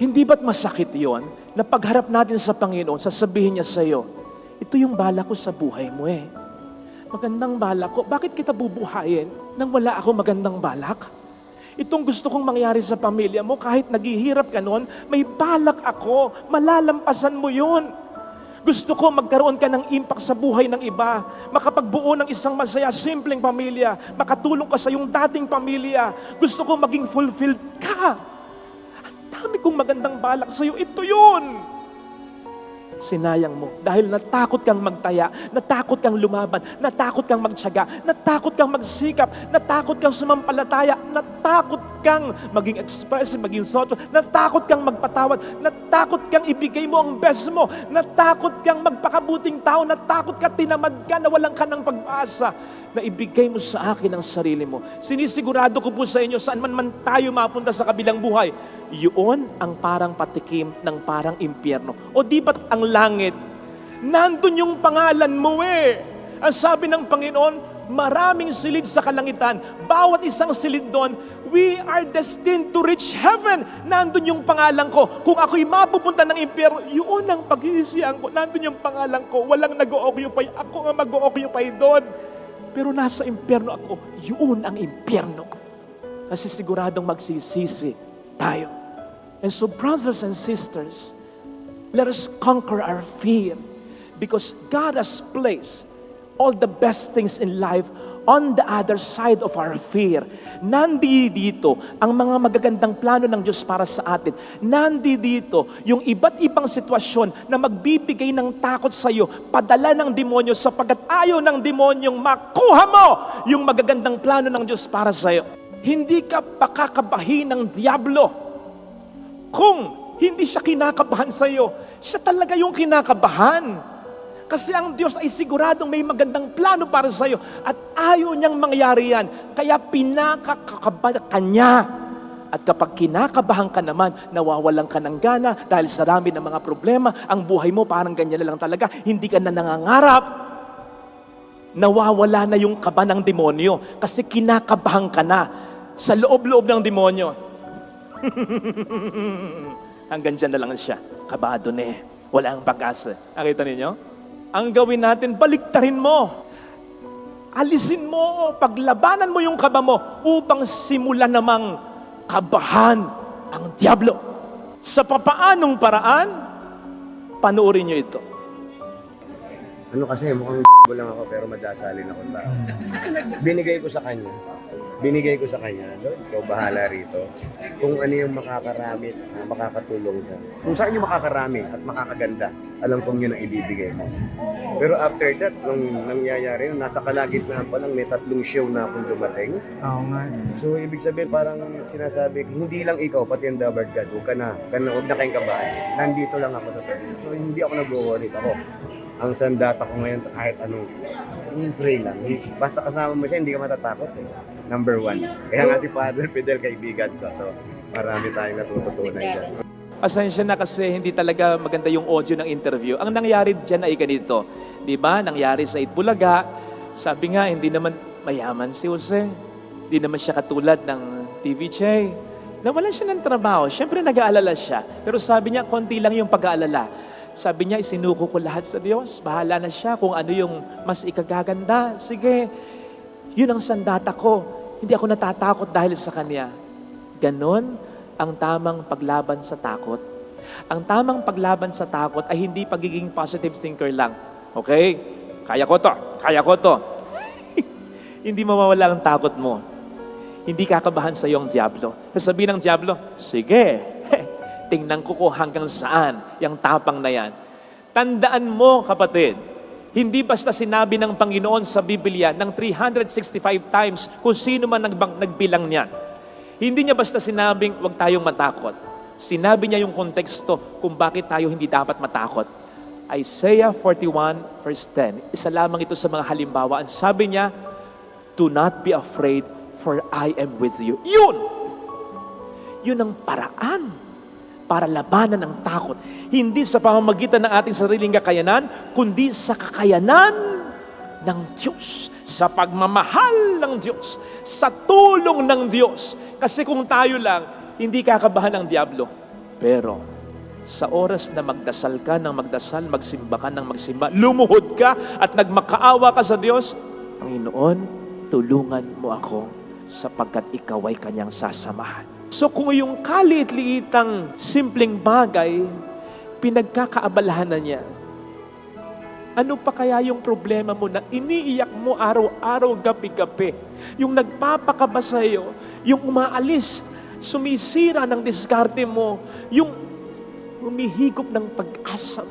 Hindi ba't masakit yon na pagharap natin sa Panginoon, sasabihin niya sa iyo, ito yung balak ko sa buhay mo eh. Magandang balak ko. Bakit kita bubuhayin nang wala ako magandang balak? Itong gusto kong mangyari sa pamilya mo, kahit naghihirap ka noon, may balak ako. Malalampasan mo yun. Gusto ko magkaroon ka ng impact sa buhay ng iba. Makapagbuo ng isang masaya, simpleng pamilya. Makatulong ka sa iyong dating pamilya. Gusto ko maging fulfilled ka. Ang dami kong magandang balak sa iyo. Ito yun. Sinayang mo dahil natakot kang magtaya, natakot kang lumaban, natakot kang magtiyaga, natakot kang magsikap, natakot kang sumampalataya, natakot kang maging expressive, maging social, natakot kang magpatawad, natakot kang ibigay mo ang best mo, natakot kang magpakabuting tao, natakot ka, tinamad ka, nawalan ka ng pag-asa, na ibigay mo sa akin ang sarili mo. Sinisigurado ko po sa inyo, saan man tayo mapunta sa kabilang buhay, yun ang parang patikim ng parang impyerno. O di ba't ang langit, nandun yung pangalan mo eh. Ang sabi ng Panginoon, maraming silid sa kalangitan. Bawat isang silid doon, we are destined to reach heaven. Nandun yung pangalan ko. Kung ako'y mapupunta ng impyerno, yun ang pag-iisihan ko. Nandun yung pangalan ko. Walang nag-o-occupy. Ako ang mag-o-occupy doon. Pero nasa impyerno ako, yun ang impyerno ko. Kasi siguradong magsisisi tayo. And so brothers and sisters, let us conquer our fear because God has placed all the best things in life on the other side of our fear. Nandito ang mga magagandang plano ng Diyos para sa atin. Nandito yung iba't ibang sitwasyon na magbibigay ng takot sa iyo, padala ng demonyo sapagkat ayaw ng demonyong makuha mo yung magagandang plano ng Diyos para sa iyo. Hindi ka pakakabahin ng diablo kung hindi siya kinakabahan sa iyo. Siya talaga yung kinakabahan. Kasi ang Diyos ay siguradong may magandang plano para sa iyo at ayaw niyang mangyari yan. Kaya pinakakabahan ka niya. At kapag kinakabahan ka naman, nawawalan ka ng gana dahil sa dami ng mga problema, ang buhay mo parang ganyan na lang talaga. Hindi ka na nangangarap. Nawawala na yung kaba ng demonyo kasi kinakabahan ka na sa loob-loob ng demonyo. Hanggang dyan na lang siya. Kabado na eh. Wala ang pag-asa. Nakita ninyo? Ang gawin natin, baliktarin mo. Alisin mo, paglabanan mo yung kaba mo upang simulan namang kabahan ang diablo. Sa papaanong paraan, panoorin nyo ito. Ano kasi, mukhang lang ako pero madasalin ako tao. Binigay ko sa kanya. Lord, ikaw bahala rito. Kung ano yung makakaramit, makakatulong ka. Kung saan yung makakarami at makakaganda, alam kong yun ang ibibigay mo. Pero after that, nung nangyayari, nasa kalagitnaan pa lang, may 3 show na akong dumating. Oo nga. So, ibig sabihin, parang sinasabi, hindi lang ikaw, pati yung Dabard God, huwag na kayong kabahan. Nandito lang ako sa tabi. So, hindi ako nag-worry. Ako, ang sandata ko ngayon, kahit anong, pray lang. Basta kasama mo siya, hindi ka matatakot eh. Number 1. Kaya nga si Father Fidel, kaibigan ko. So, marami tayong natututunan dyan. Pasensya na kasi hindi talaga maganda yung audio ng interview. Ang nangyari dyan ay ganito. Di ba? Nangyari sa Itbulaga. Sabi nga, hindi naman mayaman si Jose. Hindi naman siya katulad ng TVJ. Nawalan siya ng trabaho. Siyempre nag-aalala siya. Pero sabi niya, konti lang yung pag-aalala. Sabi niya, isinuko ko lahat sa Diyos. Bahala na siya kung ano yung mas ikagaganda. Sige, yun ang sandata ko. Hindi ako natatakot dahil sa Kanya. Ganon ang tamang paglaban sa takot. Ang tamang paglaban sa takot ay hindi pagiging positive thinker lang. Okay? Kaya ko to. Hindi mawawala ang takot mo. Hindi kakabahan sa iyo ang diablo. Sasabihin ng diablo, sige, tingnan ko kung hanggang saan yung tapang na yan. Tandaan mo, kapatid, hindi basta sinabi ng Panginoon sa Biblia ng 365 times kung sino man nagbilang niyan. Hindi niya basta sinabing huwag tayong matakot. Sinabi niya yung konteksto kung bakit tayo hindi dapat matakot. Isaiah 41 verse 10. Isa lamang ito sa mga halimbawa. Ang sabi niya, do not be afraid for I am with you. Yun ang paraan para labanan ang takot. Hindi sa pamamagitan ng ating sariling kakayanan, kundi sa kakayanan ng Diyos, sa pagmamahal ng Diyos, sa tulong ng Diyos. Kasi kung tayo lang, hindi kakabahan ng diablo. Pero sa oras na magdasal ka ng magdasal, magsimba ka ng magsimba, lumuhod ka at nagmakaawa ka sa Diyos, Panginoon, tulungan mo ako sapagkat ikaw ay kanyang sasamahan. So kung yung kaliit-liitang simpleng bagay, pinagkakaabalahan na niya, ano pa kaya yung problema mo na iniiyak mo araw-araw, gabi-gabi? Yung nagpapakaba sa iyo, yung umaalis, sumisira ng diskarte mo, yung humihigop ng pag-asa.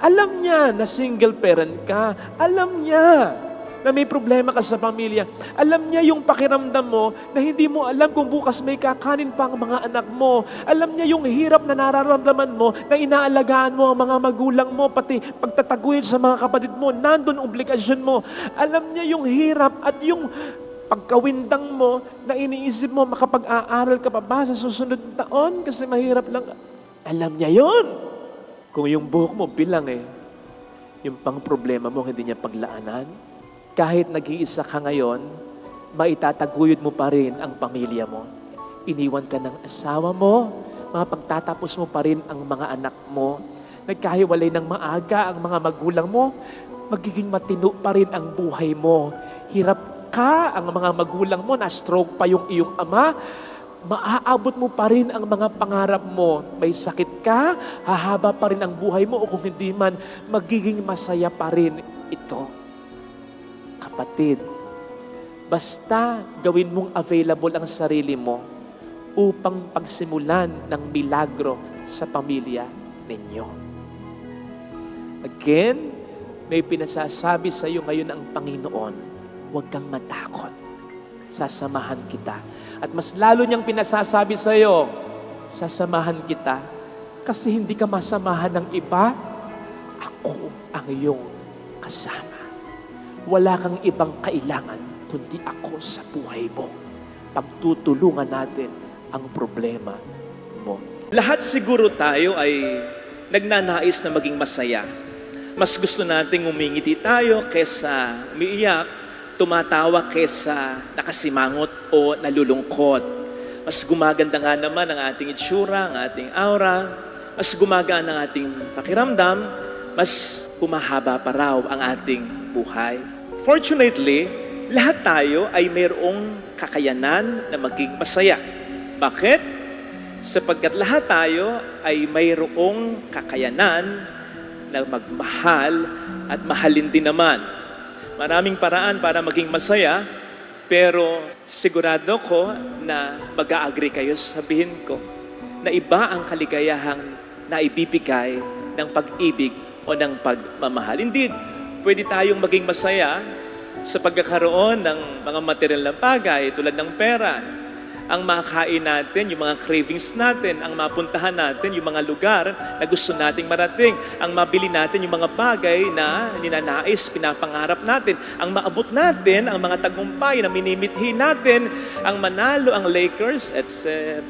Alam niya na single parent ka. Alam niya na may problema ka sa pamilya. Alam niya yung pakiramdam mo na hindi mo alam kung bukas may kakanin pa ang mga anak mo. Alam niya yung hirap na nararamdaman mo na inaalagaan mo ang mga magulang mo, pati pagtataguyod sa mga kapatid mo, nandun obligasyon mo. Alam niya yung hirap at yung pagkawindang mo na iniisip mo makapag-aaral ka pa ba sa susunod na taon kasi mahirap lang. Alam niya yon. Kung yung buhok mo bilang yung pang problema mo hindi niya paglaanan, kahit nag-iisa ka ngayon, maitataguyod mo pa rin ang pamilya mo. Iniwan ka ng asawa mo, mapagtatapos mo pa rin ang mga anak mo. Nagkahiwalay ng maaga ang mga magulang mo, magiging matino pa rin ang buhay mo. Hirap ka, ang mga magulang mo, na-stroke pa yung iyong ama, maaabot mo pa rin ang mga pangarap mo. May sakit ka, hahaba pa rin ang buhay mo, o kung hindi man, magiging masaya pa rin ito. Kapatid, basta gawin mong available ang sarili mo upang pagsimulan ng milagro sa pamilya ninyo. Again, may pinasasabi sa iyo ngayon ang Panginoon, huwag kang matakot. Sasamahan kita. At mas lalo niyang pinasasabi sa iyo, sasamahan kita kasi hindi ka masamahan ng iba, ako ang iyong kasama. Wala kang ibang kailangan kundi ako sa buhay mo. Pagtutulungan natin ang problema mo. Lahat siguro tayo ay nagnanais na maging masaya. Mas gusto nating umingiti tayo kesa umiiyak, tumatawa kesa nakasimangot o nalulungkot. Mas gumaganda nga naman ang ating itsura, ang ating aura, mas gumagaan ang ating pakiramdam, mas humahaba pa raw ang ating buhay. Fortunately, lahat tayo ay mayroong kakayanan na maging masaya. Bakit? Sapagkat lahat tayo ay mayroong kakayanan na magmahal at mahalin din naman. Maraming paraan para maging masaya, pero sigurado ko na mag-a-agree kayo, sabihin ko, na iba ang kaligayahang naibibigay ng pag-ibig o ng pagmamahal. Indeed, pwede tayong maging masaya sa pagkakaroon ng mga material na bagay tulad ng pera, ang makain natin, yung mga cravings natin, ang mapuntahan natin, yung mga lugar na gusto nating marating, ang mabili natin, yung mga bagay na ninanais, pinapangarap natin, ang maabot natin, ang mga tagumpay na minimithi natin, ang manalo, ang Lakers, etc.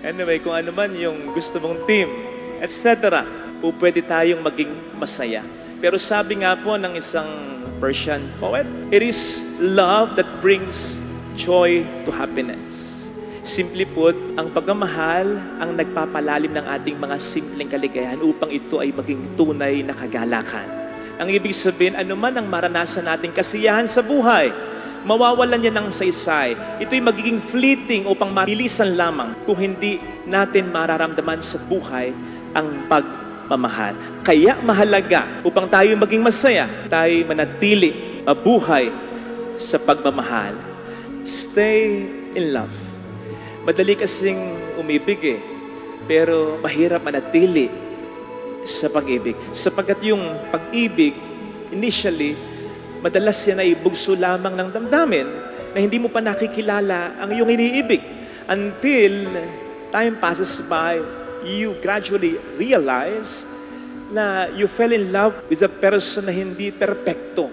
Anyway, kung ano man yung gusto mong team, etc. Pwede tayong maging masaya. Pero sabi nga po ng isang Persian poet, it is love that brings joy to happiness. Simply put, ang pagmamahal ang nagpapalalim ng ating mga simpleng kaligayahan upang ito ay maging tunay na kagalakan. Ang ibig sabihin, anuman ang maranasan nating kasiyahan sa buhay, mawawalan niya ng saysay. Ito'y magiging fleeting upang mabilisan lamang kung hindi natin mararamdaman sa buhay ang pagmamahal. Kaya mahalaga upang tayo maging masaya, tayo manatili, mabuhay sa pagmamahal. Stay in love. Madali kasing umibig pero mahirap manatili sa pag-ibig. Sapagkat yung pag-ibig, initially, madalas yan ay bugso lamang ng damdamin na hindi mo pa nakikilala ang iyong iniibig. Until time passes by, you gradually realize na you fell in love with a person na hindi perpekto.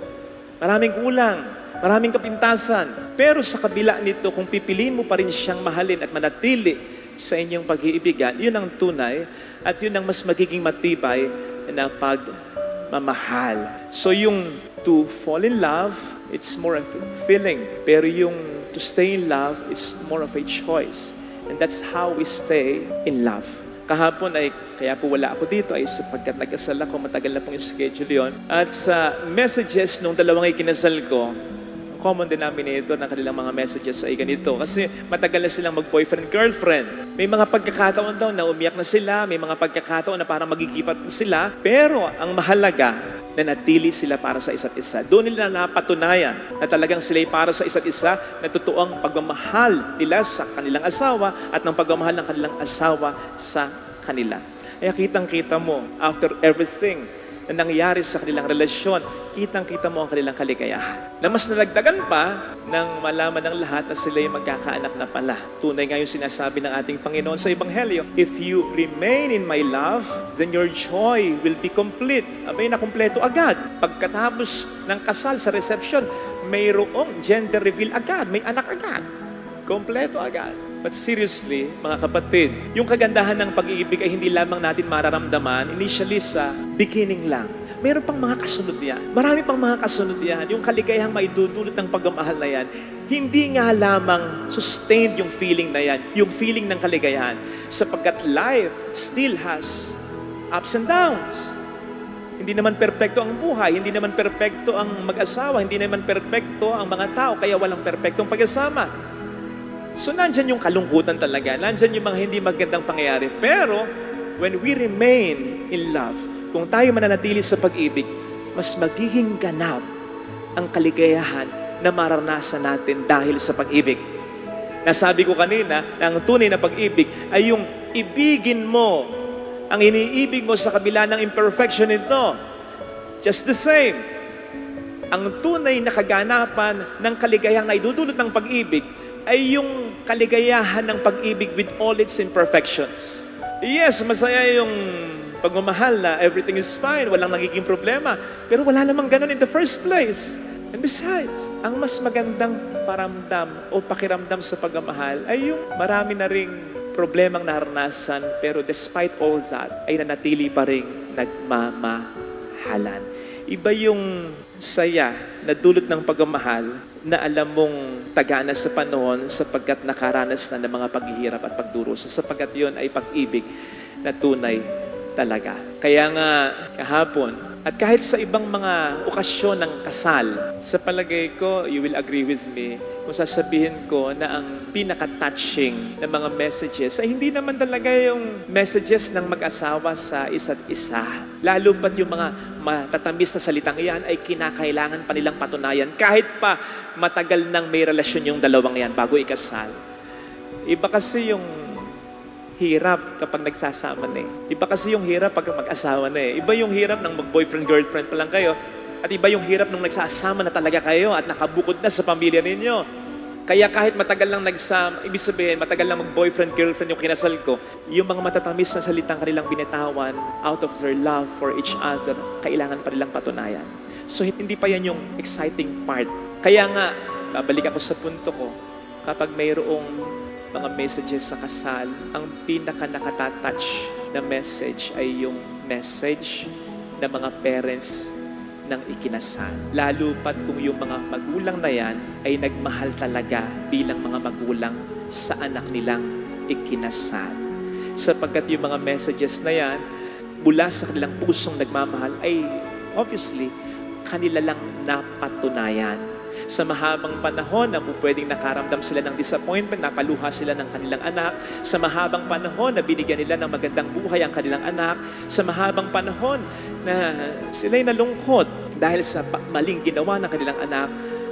Maraming kulang, maraming kapintasan. Pero sa kabila nito, kung pipiliin mo pa rin siyang mahalin at manatili sa inyong pag-iibigan, yun ang tunay at yun ang mas magiging matibay na pagmamahal. So yung to fall in love, it's more of a feeling. Pero yung to stay in love, it's more of a choice. And that's how we stay in love. Kahapon ay, kaya po wala ako dito ay sapagkat nagkasal ako, matagal na pong schedule yon. At sa messages nung dalawang ikinasal ko, common denominator ng kanilang mga messages ay ganito. Kasi matagal na silang mag-boyfriend-girlfriend. May mga pagkakataon daw na umiyak na sila, may mga pagkakataon na parang mag-give up na sila. Pero ang mahalaga, na natili sila para sa isa't isa. Doon nila napatunayan na talagang sila'y para sa isa't isa, na totoong pagmamahal nila sa kanilang asawa at ng pagmamahal ng kanilang asawa sa kanila. Kaya kitang-kita mo, after everything na nangyari sa kanilang relasyon, kitang-kita mo ang kanilang kaligayahan. Na mas nalagdagan pa nang malaman ng lahat na sila'y magkakaanak na pala. Tunay nga yung sinasabi ng ating Panginoon sa Ebanghelyo, if you remain in my love, then your joy will be complete. Abay, nakumpleto agad. Pagkatapos ng kasal sa reception, mayroong gender reveal agad, may anak agad. Kompleto agad. But seriously, mga kapatid, yung kagandahan ng pag-iibig ay hindi lamang natin mararamdaman initially sa beginning lang. Meron pang mga kasunod yan. Marami pang mga kasunod yan. Yung kaligayahang maidudulot ng pagmamahal na yan, hindi nga lamang sustained yung feeling na yan, yung feeling ng kaligayahan. Sapagkat life still has ups and downs. Hindi naman perpekto ang buhay, hindi naman perpekto ang mag-asawa, hindi naman perpekto ang mga tao, kaya walang perpektong pag-asama. So, nandyan yung kalungkutan talaga. Nandyan yung mga hindi magandang pangyayari. Pero, when we remain in love, kung tayo mananatili sa pag-ibig, mas magiging ganap ang kaligayahan na maranasan natin dahil sa pag-ibig. Nasabi ko kanina na ang tunay na pag-ibig ay yung ibigin mo, ang iniibig mo sa kabila ng imperfection nito. Just the same. Ang tunay na kaganapan ng kaligayahang na idudulot ng pag-ibig ay yung kaligayahan ng pag-ibig with all its imperfections. Yes, masaya yung pagmamahal na everything is fine, walang nagiging problema. Pero wala namang ganun in the first place. And besides, ang mas magandang paramdam o pakiramdam sa pagmamahal ay yung marami na ring problemang naranasan, pero despite all that, ay nanatili pa ring nagmamahalan. Iba yung saya na dulot ng pagmamahal na alam mong tagana sa panahon sapagkat nakaranas na ng mga paghihirap at pagdurusa, sapagkat yun ay pag-ibig na tunay talaga. Kaya nga kahapon, at kahit sa ibang mga okasyon ng kasal, sa palagay ko, you will agree with me, kung sasabihin ko na ang pinaka-touching ng mga messages ay hindi naman talaga yung messages ng mag-asawa sa isa't isa. Lalo pat yung mga matatamis na salitang iyan ay kinakailangan pa nilang patunayan kahit pa matagal nang may relasyon yung dalawang yan bago ikasal. Iba kasi yung hirap kapag nagsasama na eh. Iba kasi yung hirap pag mag-asawa na eh. Iba yung hirap ng mag-boyfriend-girlfriend pa lang kayo. At iba yung hirap nung nagsasama na talaga kayo at nakabukod na sa pamilya ninyo. Kaya kahit matagal lang nagsama, ibig sabihin, matagal lang mag-boyfriend-girlfriend yung kinasal ko, yung mga matatamis na salitang kanilang binitawan out of their love for each other, kailangan pa nilang patunayan. So hindi pa yan yung exciting part. Kaya nga, babalik ako sa punto ko, kapag mayroong mga messages sa kasal, ang pinaka-nakata-touch na message ay yung message ng mga parents ng ikinasal. Lalo pat kung yung mga magulang na yan ay nagmahal talaga bilang mga magulang sa anak nilang ikinasal. Sapagkat yung mga messages na yan, mula sa kanilang pusong nagmamahal, ay obviously, kanila lang napatunayan. Sa mahabang panahon na pwedeng nakaramdam sila ng disappointment, napaluha sila ng kanilang anak. Sa mahabang panahon na binigyan nila ng magandang buhay ang kanilang anak. Sa mahabang panahon na sila'y nalungkot dahil sa maling ginawa ng kanilang anak.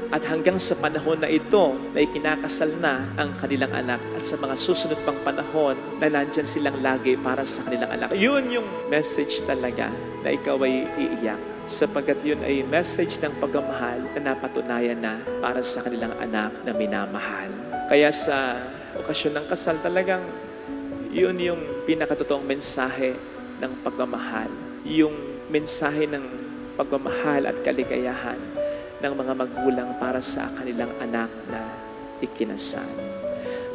At hanggang sa panahon na ito na ikinakasal na ang kanilang anak. At sa mga susunod pang panahon na nandyan silang lagi para sa kanilang anak. Yun yung message talaga na ikaw ay iiyak. Sapagkat yun ay message ng pagmamahal na napatunayan na para sa kanilang anak na minamahal. Kaya sa okasyon ng kasal talagang yun yung pinakatotoong mensahe ng pagmamahal. Yung mensahe ng pagmamahal at kaligayahan ng mga magulang para sa kanilang anak na ikinasal.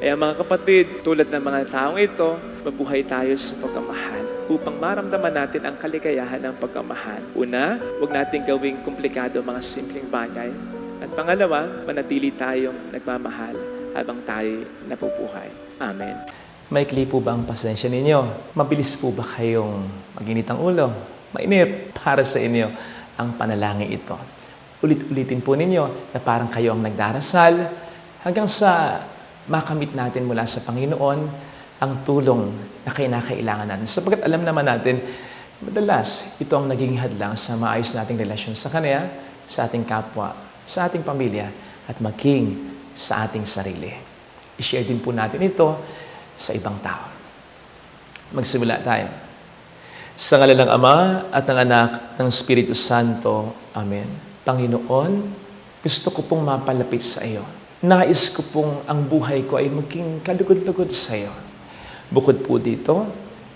Kaya mga kapatid, tulad ng mga taong ito, mabuhay tayo sa pagmamahal upang maramdaman natin ang kaligayahan ng pagmamahal. Una, huwag natin gawing komplikado mga simpleng bagay. At pangalawa, manatili tayong nagmamahal. habang tayo nabubuhay. Amen. Maikli po ba ang pasensya ninyo? Mabilis po ba kayong maginit ang ulo? Mainit para sa inyo ang panalangin ito. Ulit-ulitin po ninyo na parang kayo ang nagdarasal hanggang sa makamit natin mula sa Panginoon ang tulong na kinakailangan natin. Sapagkat alam naman natin, madalas ito ang naging hadlang sa maayos nating relasyon sa Kanya, sa ating kapwa, sa ating pamilya, at maging sa ating sarili. I-share din po natin ito sa ibang tao. Magsimula tayo. Sa ngalan ng Ama at ng Anak ng Espiritu Santo. Amen. Panginoon, gusto ko pong mapalapit sa iyo. Nais ko pong ang buhay ko ay maging kalugod-lugod sa iyo. Bukod po dito,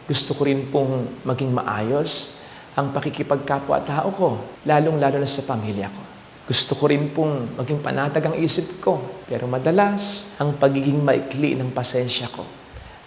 gusto ko rin pong maging maayos ang pakikipagkapwa-tao ko, lalong-lalo na sa pamilya ko. Gusto ko rin pong maging panatag ang isip ko, pero madalas ang pagiging maikli ng pasensya ko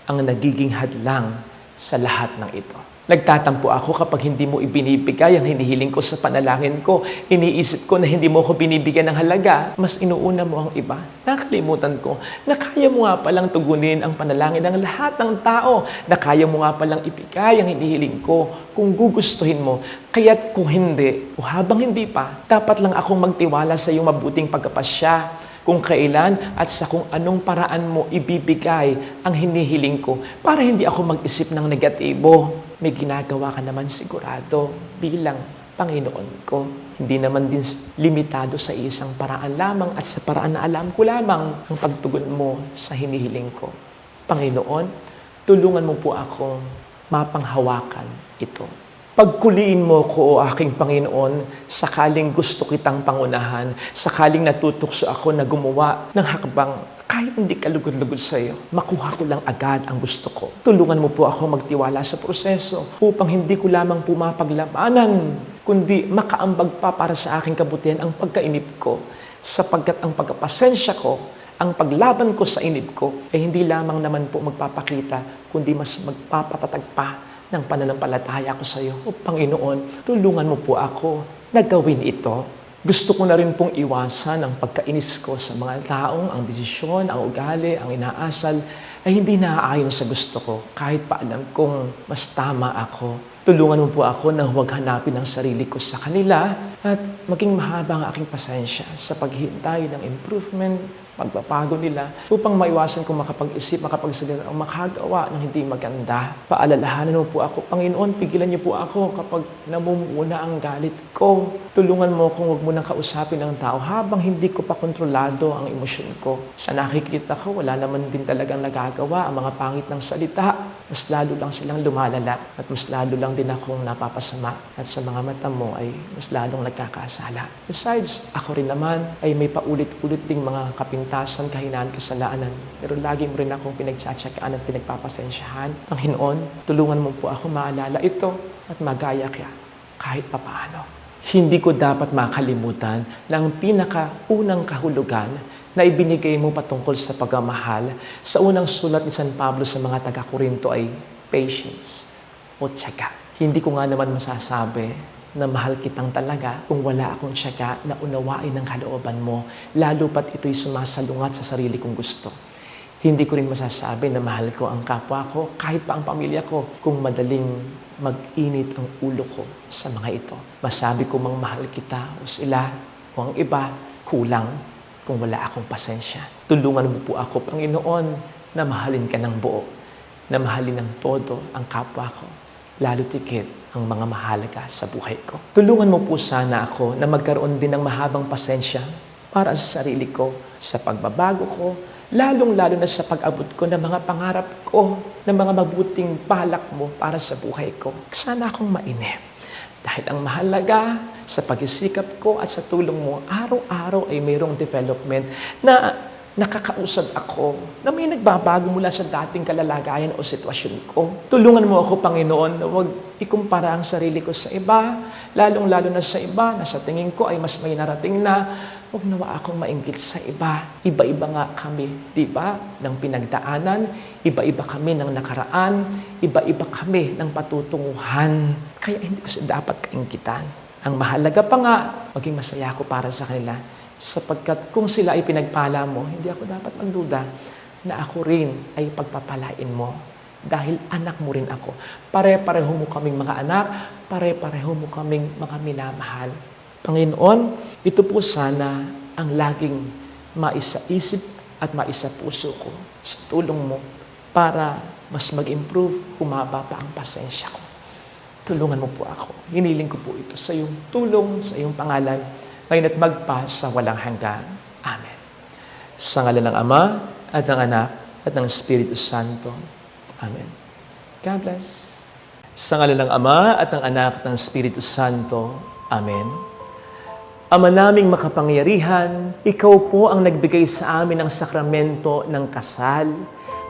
ang nagiging hadlang sa lahat ng ito. Nagtatampo ako kapag hindi mo ibinibigay ang hinihiling ko sa panalangin ko. Iniisip ko na hindi mo ako binibigyan ng halaga, mas inuuna mo ang iba. Nakalimutan ko na kaya mo nga palang tugunin ang panalangin ng lahat ng tao, na kaya mo nga palang ibigay ang hinihiling ko kung gugustuhin mo. Kaya't kung hindi, o habang hindi pa, dapat lang akong magtiwala sa iyong mabuting pagkapasya kung kailan at sa kung anong paraan mo ibibigay ang hinihiling ko para hindi ako mag-isip ng negatibo. May ginagawa ka naman sigurado bilang Panginoon ko. Hindi naman din limitado sa isang paraan lamang at sa paraan na alam ko lamang ang pagtugon mo sa hinihiling ko. Panginoon, tulungan mo po akong mapanghawakan ito. Pagkuliin mo ko, o aking Panginoon, sakaling gusto kitang pangunahan, sakaling natutukso ako na gumawa ng hakbang, kahit hindi kalugod-lugod sa iyo, makuha ko lang agad ang gusto ko. Tulungan mo po ako magtiwala sa proseso upang hindi ko lamang pumapaglabanan, kundi makaambag pa para sa aking kabutihan ang pagkainip ko, sapagkat ang pagkapasensya ko, ang paglaban ko sa inip ko, ay hindi lamang naman po magpapakita, kundi mas magpapatatag pa ng pananampalataya ko sa iyo. O Panginoon, tulungan mo po ako na gawin ito. Gusto ko na rin pong iwasan ang pagkainis ko sa mga taong ang desisyon, ang ugali, ang inaasal ay hindi naaayon sa gusto ko kahit pa alam kong mas tama ako. Tulungan mo po ako na huwag hanapin ang sarili ko sa kanila at maging mahaba ang aking pasensya sa paghihintay ng improvement, pagpapago nila upang maiwasan kong makapag-isip, makapagsalita o makagawa ng hindi maganda. Paalalahanan mo po ako, Panginoon, pigilan niyo po ako kapag namumuna ang galit ko. Tulungan mo kung huwag mo nang kausapin ng tao habang hindi ko pa kontrolado ang emosyon ko. Sa nakikita ko, wala naman din talagang nagagawa ang mga pangit ng salita. Mas lalo lang silang lumalala at mas lalo lang din akong napapasama at sa mga mata mo ay mas lalong nagkakasala. Besides, ako rin naman ay may paulit-ulit ding mga kapintasan, kahinaan, kasalanan. Pero lagi mo rin akong pinagtsatsakaan at pinagpapasensyahan. Panginoon, tulungan mo po ako maalala ito at magaya kaya kahit papaano. Hindi ko dapat makalimutan na ang pinakaunang kahulugan na ibinigay mo patungkol sa pagmamahal sa unang sulat ni San Pablo sa mga taga-Korinto ay patience o tiyaga. Hindi ko nga naman masasabi na mahal kitang talaga kung wala akong tiyaga na unawain ang kalooban mo, lalo pat ito'y sumasalungat sa sarili kong gusto. Hindi ko rin masasabi na mahal ko ang kapwa ko, kahit pa ang pamilya ko, kung madaling mag-init ang ulo ko sa mga ito. Masabi ko mang mahal kita o sila o ang iba, kulang kung wala akong pasensya. Tulungan mo po ako, Panginoon, na mahalin ka ng buo, na mahalin ng todo ang kapwa ko, lalo tikit ang mga mahalaga sa buhay ko. Tulungan mo po sana ako na magkaroon din ng mahabang pasensya para sa sarili ko, sa pagbabago ko, lalong-lalo na sa pag-abot ko ng mga pangarap ko, ng mga mabuting balak mo para sa buhay ko. Sana akong mainip. Dahil ang mahalaga sa pagsisikap ko at sa tulong mo, araw-araw ay mayroong development na nakakausad ako, na may nagbabago mula sa dating kalalagayan o sitwasyon ko. Tulungan mo ako, Panginoon, na huwag ikumpara ang sarili ko sa iba, lalong-lalo na sa iba na sa tingin ko ay mas may narating na. Huwag nawa akong mainggit sa iba. Iba-iba nga kami, di ba, ng pinagdaanan. Iba-iba kami ng nakaraan. Iba-iba kami ng patutunguhan. Kaya hindi ko dapat kainggitan. Ang mahalaga pa nga, maging masaya ako para sa kanila. Sapagkat kung sila ay pinagpala mo, hindi ako dapat magduda na ako rin ay pagpapalain mo. Dahil anak mo rin ako. Pare-pareho mo kaming mga anak, pare-pareho mo kaming mga minamahal. Panginoon, ito po sana ang laging maisaisip at maisapuso ko sa tulong mo para mas mag-improve, humaba pa ang pasensya ko. Tulungan mo po ako. Hiniling ko po ito sa iyong tulong, sa iyong pangalan, ngayon at magpa sa walang hanggan. Amen. Sa ngalan ng Ama, at ng Anak, at ng Espiritu Santo. Amen. God bless. Sa ngalan ng Ama, at ng Anak, at ng Espiritu Santo. Amen. Ama naming makapangyarihan, Ikaw po ang nagbigay sa amin ng sakramento ng kasal.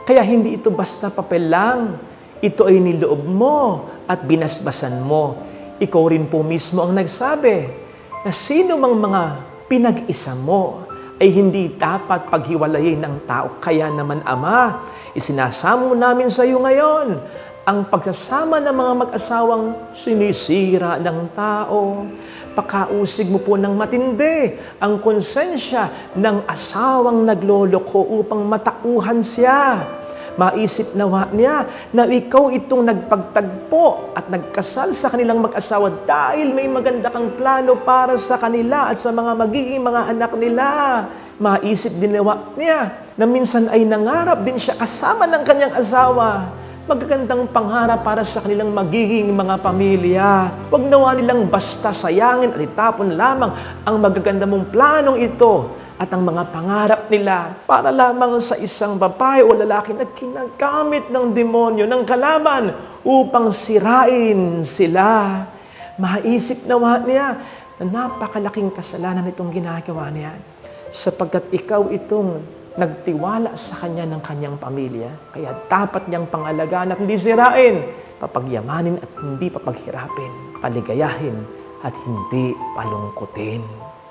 Kaya hindi ito basta papel lang. Ito ay niloob mo at binasbasan mo. Ikaw rin po mismo ang nagsabi na sino mang mga pinag-isa mo ay hindi dapat paghiwalayin ng tao. Kaya naman, Ama, isinasamo namin sa iyo ngayon ang pagsasama ng mga mag-asawang sinisira ng tao. Pakausig mo po ng matindi ang konsensya ng asawang nagloloko upang matauhan siya. Maisip nawa niya na ikaw itong nagpagtagpo at nagkasal sa kanilang mag-asawa dahil may maganda kang plano para sa kanila at sa mga magiging mga anak nila. Maisip din nawa niya na minsan ay nangarap din siya kasama ng kanyang asawa. Magagandang pangarap para sa kanilang magiging mga pamilya. Huwag nawa nilang basta sayangin at itapon lamang ang magaganda mong planong ito at ang mga pangarap nila para lamang sa isang babae o lalaki na ginagamit ng demonyo, ng kalaban upang sirain sila. Maisip nawa niya na napakalaking kasalanan itong ginagawa niya sapagkat ikaw itong nagtiwala sa kanya ng kanyang pamilya. Kaya dapat niyang pangalagaan at hindi sirain, papagyamanin at hindi papaghirapin, paligayahin at hindi palungkutin.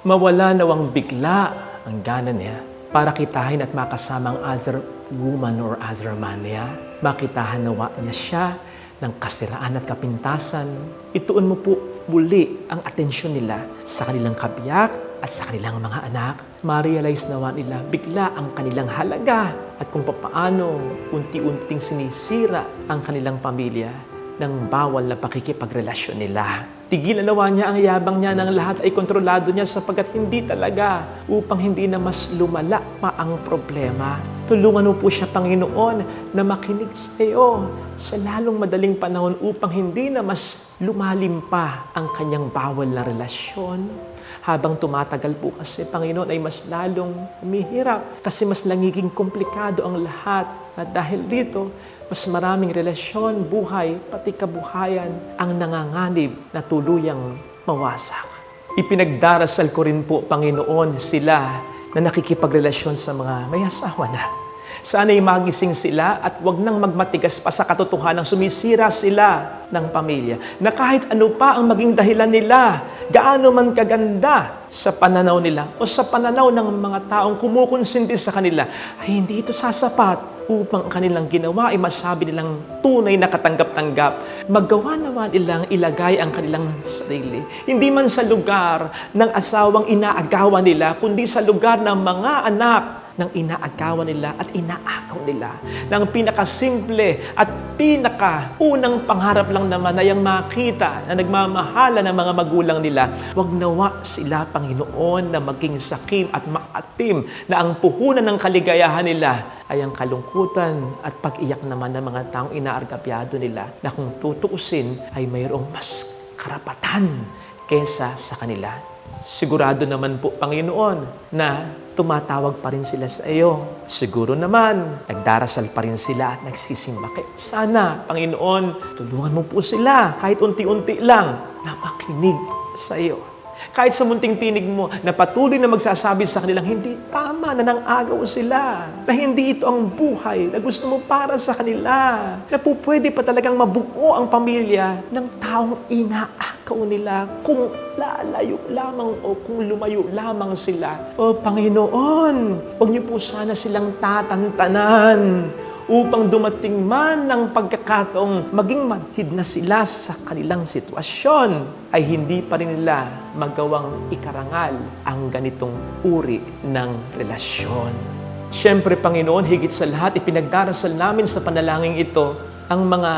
Mawala nawang bigla ang gana niya para kitahin at makasama ang other woman or other man niya. Makitahan nawa niya siya ng kasiraan at kapintasan. Ituon mo po muli ang atensyon nila sa kanilang kabiyak at sa kanilang mga anak. Ma-realize nawa nila bigla ang kanilang halaga at kung papaano unti-unting sinisira ang kanilang pamilya ng bawal na pakikipagrelasyon nila. Tigilan nawa niya ang yabang niya ng lahat ay kontrolado niya sapagkat hindi talaga upang hindi na mas lumala pa ang problema. Tulungan mo po siya, Panginoon, na makinig sa iyo sa lalong madaling panahon upang hindi na mas lumalim pa ang kanyang bawal na relasyon. Habang tumatagal po kasi, Panginoon, ay mas lalong humihirap kasi mas nagiging komplikado ang lahat. At dahil dito, mas maraming relasyon, buhay, pati kabuhayan ang nanganganib na tuluyang mawasak. Ipinagdarasal ko rin po, Panginoon, sila na nakikipagrelasyon sa mga may asawa na. Sana'y magising sila at wag nang magmatigas pa sa katotohanan sumisira sila ng pamilya. Na kahit ano pa ang maging dahilan nila, gaano man kaganda sa pananaw nila o sa pananaw ng mga taong kumukonsinti sa kanila, ay hindi ito sasapat upang ang kanilang ginawa ay masabi nilang tunay na katanggap-tanggap. Magawa naman nilang ilagay ang kanilang sarili. Hindi man sa lugar ng asawang inaagawan nila, kundi sa lugar ng mga anak ng inaagawan nila at inaakaw nila. Ng pinakasimple at pinakaunang pangarap lang naman ay ang makita na nagmamahala ng mga magulang nila. Huwag nawa sila, Panginoon, na maging sakim at maatim na ang puhunan ng kaligayahan nila ay ang kalungkutan at pag-iyak naman ng mga taong inaargabyado nila na kung tutuusin ay mayroong mas karapatan kesa sa kanila. Sigurado naman po, Panginoon, na tumatawag pa rin sila sa iyo. Siguro naman, nagdarasal pa rin sila at nagsisimba. Kaya sana, Panginoon, tulungan mo po sila kahit unti-unti lang na makinig sa iyo. Kahit sa munting tinig mo na patuloy na magsasabi sa kanilang hindi tama na nang-agaw sila, na hindi ito ang buhay na gusto mo para sa kanila, na po pwede pa talagang mabuo ang pamilya ng taong inaagaw nila kung lalayo lamang o kung lumayo lamang sila. O Panginoon, huwag niyo po sana silang tatantanan. upang dumating man ng pagkakataong maging manhid na sila sa kanilang sitwasyon, ay hindi pa rin nila magawang ikarangal ang ganitong uri ng relasyon. Siyempre, Panginoon, higit sa lahat, ipinagdarasal namin sa panalangin ito ang mga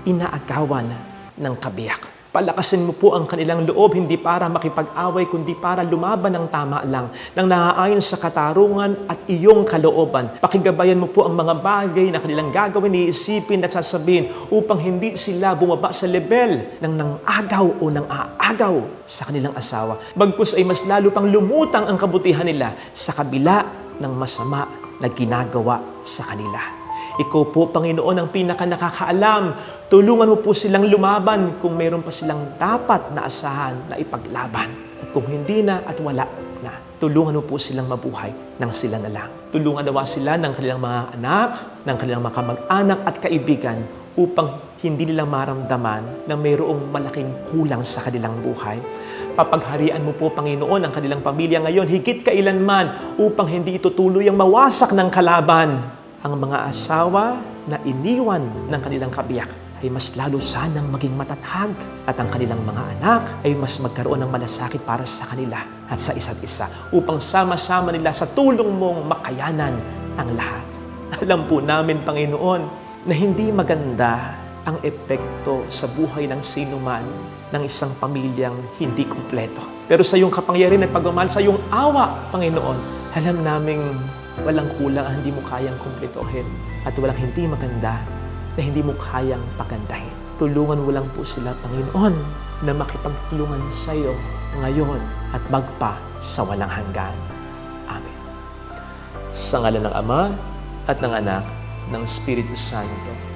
inaagawan ng kabiyak. Palakasin mo po ang kanilang loob, hindi para makipag-away, kundi para lumaban ng tama lang, nang naaayon sa katarungan at iyong kalooban. Pakigabayan mo po ang mga bagay na kanilang gagawin, iisipin at sasabihin upang hindi sila bumaba sa level ng nang-agaw o nang-aagaw sa kanilang asawa. Bagkus ay mas lalo pang lumutang ang kabutihan nila sa kabila ng masama na ginagawa sa kanila. Ikaw po, Panginoon, ang pinaka-nakakaalam. Tulungan mo po silang lumaban kung mayroon pa silang dapat na asahan na ipaglaban. At kung hindi na at wala na, tulungan mo po silang mabuhay nang sila na lang. Tulungan nawa sila ng kanilang mga anak, ng kanilang mga kamag-anak at kaibigan upang hindi nila maramdaman na mayroong malaking kulang sa kanilang buhay. Papagharian mo po, Panginoon, ang kanilang pamilya ngayon higit kailanman upang hindi ito tuluyang mawasak ng kalaban. Ang mga asawa na iniwan ng kanilang kabiyak ay mas lalo sanang maging matatag at ang kanilang mga anak ay mas magkaroon ng malasakit para sa kanila at sa isa't isa upang sama-sama nila sa tulong mong makayanan ang lahat. Alam po namin, Panginoon, na hindi maganda ang epekto sa buhay ng sinuman ng isang pamilyang hindi kumpleto. Pero sa iyong kapangyarihan at pagmamahal, sa iyong awa, Panginoon, alam naming walang kulang ang hindi mo kayang kumpletohin at walang hindi maganda na hindi mo kayang pagandahin. Tulungan mo lang po sila, Panginoon, na makipagtulungan sa iyo ngayon at magpa sa walang hanggan. Amen. Sa ngalan ng Ama at ng Anak, ng Espiritu Santo.